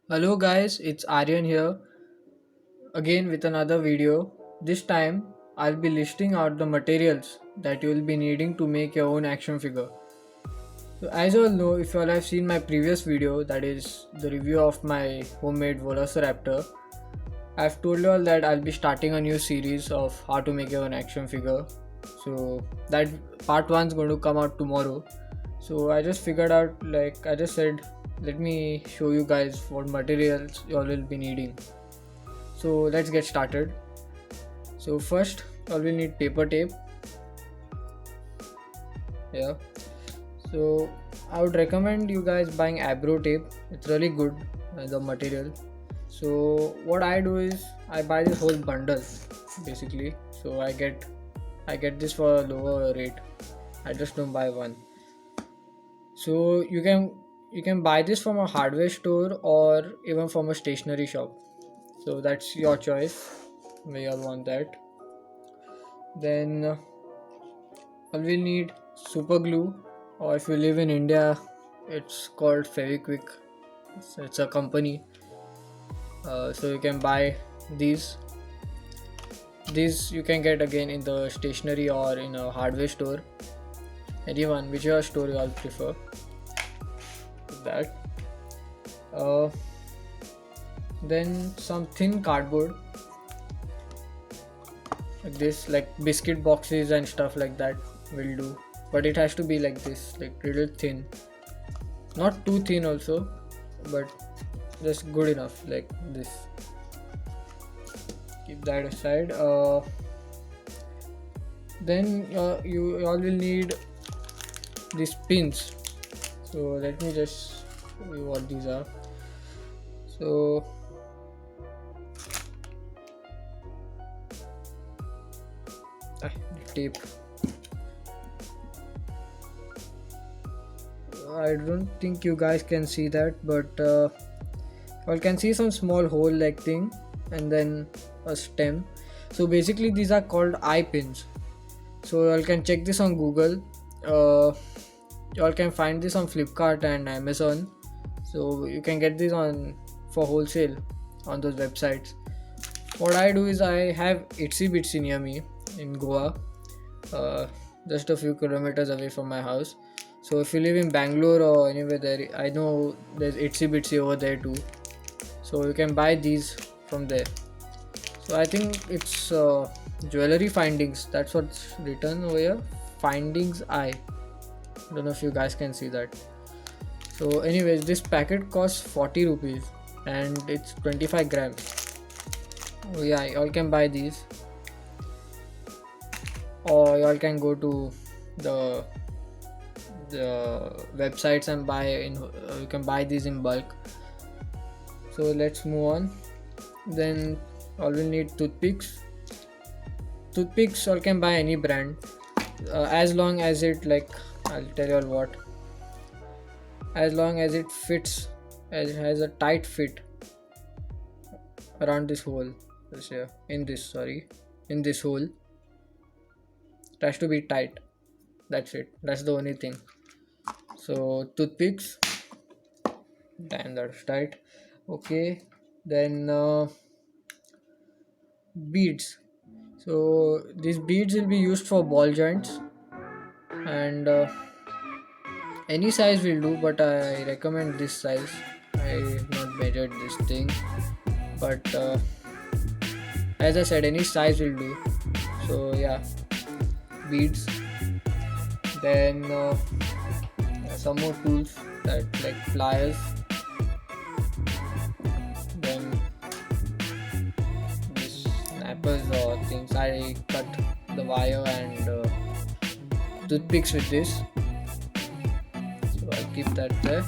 Hello guys, it's Aryan here again with another video. This time I'll be listing out the materials that you will be needing to make your own action figure. So as you all know, if you all have seen my previous video, that is the review of my homemade Velociraptor, I've told you all that I'll be starting a new series of how to make your own action figure. So that part 1 is going to come out tomorrow. So I just figured out, like I just said, let me show you guys what materials you all will be needing. So let's get started. So first all will need paper tape. Yeah. So I would recommend you guys buying Abro tape. It's really good, the material. So what I do is I buy this whole bundle basically. So I get this for a lower rate. I just don't buy one. So you can buy this from a hardware store or even from a stationery shop. So that's your choice. We all want that. Then all we need super glue, or if you live in India, it's called Fevikwik. It's a company. So you can buy these. These you can get again in the stationery or in a hardware store. Anyone, whichever store you all prefer. That. Uh, then some thin cardboard like this, like biscuit boxes and stuff like that will do. But it has to be like this, like little thin, not too thin also, but just good enough, like this. Keep that aside. Then you all will need these pins. So let me just show you what these are. So tape. I don't think you guys can see that, but you can see some small hole like thing and then a stem. So basically these are called eye pins. So you can check this on Google. You all can find this on Flipkart and Amazon. So you can get this on for wholesale on those websites. What I do is I have Itsy Bitsy near me in Goa, uh, just a few kilometers away from my house. So if you live in Bangalore or anywhere there, I know there's Itsy Bitsy over there too. So you can buy these from there. So I think it's jewelry findings. That's what's written over here. Findings I. Don't know if you guys can see that. So anyways, this packet costs 40 rupees and it's 25 grams. Oh yeah, y'all can buy these, or y'all can go to the websites and buy in. You can buy these in bulk. So let's move on. Then all will need toothpicks. Toothpicks all can buy any brand, as long as it, like, I'll tell you all what. As long as it fits, as it has a tight fit around this hole. This here, in this hole. It has to be tight. That's it. That's the only thing. So toothpicks, and that's tight. Okay. Then beads. So these beads will be used for ball joints, and any size will do, but I recommend this size. I have not measured this thing, but as I said, any size will do. So yeah, beads. Then some more tools, that like pliers. Then this snappers or things. I cut the wire and toothpicks with this. So I'll keep that there.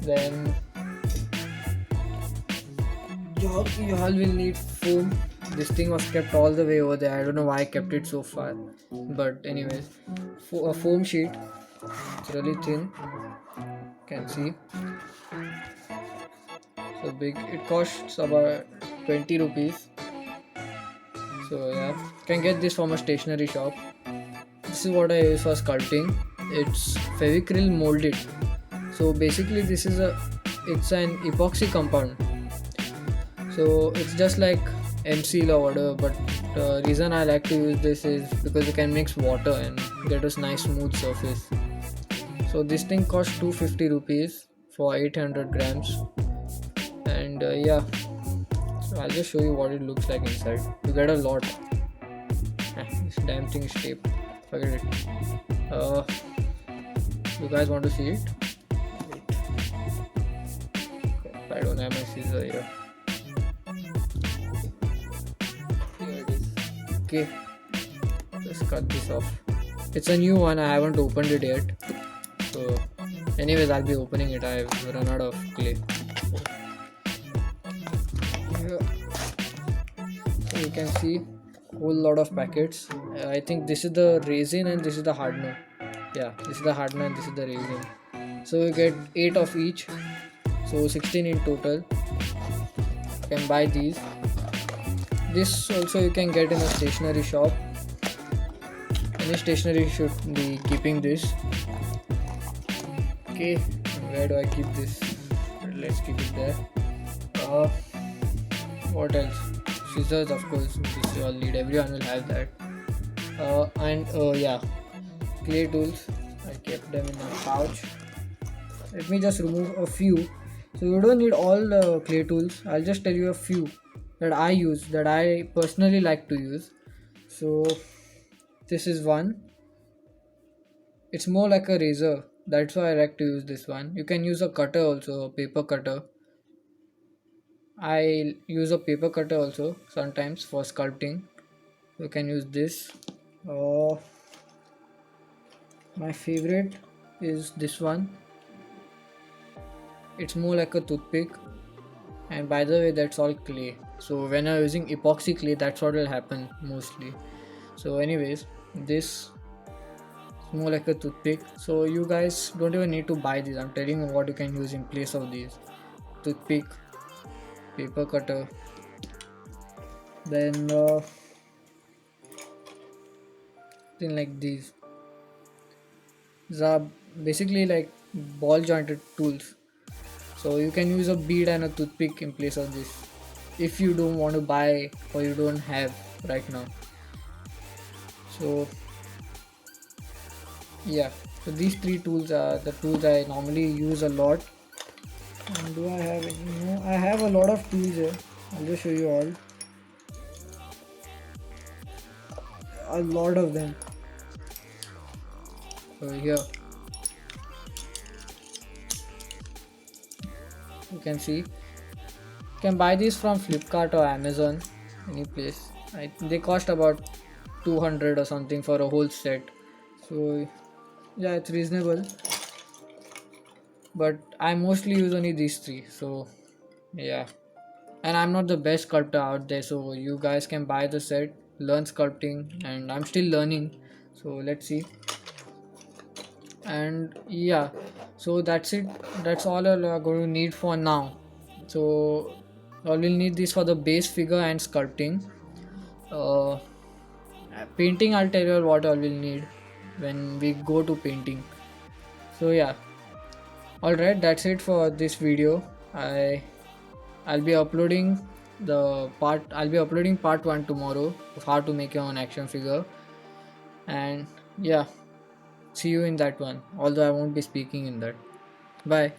Then you all will need foam. This thing was kept all the way over there. I don't know why I kept it so far, but anyways, a foam sheet. It's really thin. You can see. So big. It costs about 20 rupees. So yeah, you can get this from a stationery shop. This is what I use for sculpting. It's Fevicryl molded. So basically this is a it's an epoxy compound. So it's just like MC or whatever, but the reason I like to use this is because you can mix water and get a nice smooth surface. So this thing costs 250 rupees for 800 grams, and yeah, so I'll just show you what it looks like inside. You get a lot. This damn thing is taped. Forget it. You guys want to see it? Wait. I don't have my scissor here. Here it is. Okay, just cut this off. It's a new one. I haven't opened it yet. So, anyways, I'll be opening it. I've run out of clay. So you can see whole lot of packets. I think this is the resin and this is the hardener. Yeah, this is the hardener and this is the resin. So you get 8 of each, so 16 in total. You can buy these. This also you can get in a stationery shop. Any stationery should be keeping this. Okay, where do I keep this? Let's keep it there. What else? Scissors, of course, this you all need. Everyone will have that. And yeah, clay tools. I kept them in my pouch. Let me just remove a few. So you don't need all the clay tools. I'll just tell you a few that I use, that I personally like to use. So this is one. It's more like a razor. That's why I like to use this one. You can use a cutter also, a paper cutter. I use a paper cutter also sometimes for sculpting. You can use this. My favorite is this one. It's more like a toothpick, and by the way, that's all clay. So when I'm using epoxy clay, that's what will happen mostly. So anyways, this is more like a toothpick. So you guys don't even need to buy these. I'm telling you what you can use in place of these. Toothpick, paper cutter, then thing like these. These are basically like ball jointed tools. So you can use a bead and a toothpick in place of this if you don't want to buy or you don't have right now. So yeah, so these three tools are the tools I normally use a lot. And do I have any? No, I have a lot of tools here. I'll just show you all. A lot of them. So here you can see. You can buy these from Flipkart or Amazon, any place. They cost about 200 or something for a whole set. So yeah, it's reasonable. But I mostly use only these three. So yeah, and I'm not the best sculptor out there. So you guys can buy the set, learn sculpting, and I'm still learning. So let's see. And yeah, so that's it. That's all I'm going to need for now. So I will need this for the base figure and sculpting. uh, Painting, I'll tell you what I will need when we go to painting. So yeah, alright, that's it for this video. I'll be uploading part 1 tomorrow of how to make your own action figure. And yeah, see you in that one, although I won't be speaking in that. Bye.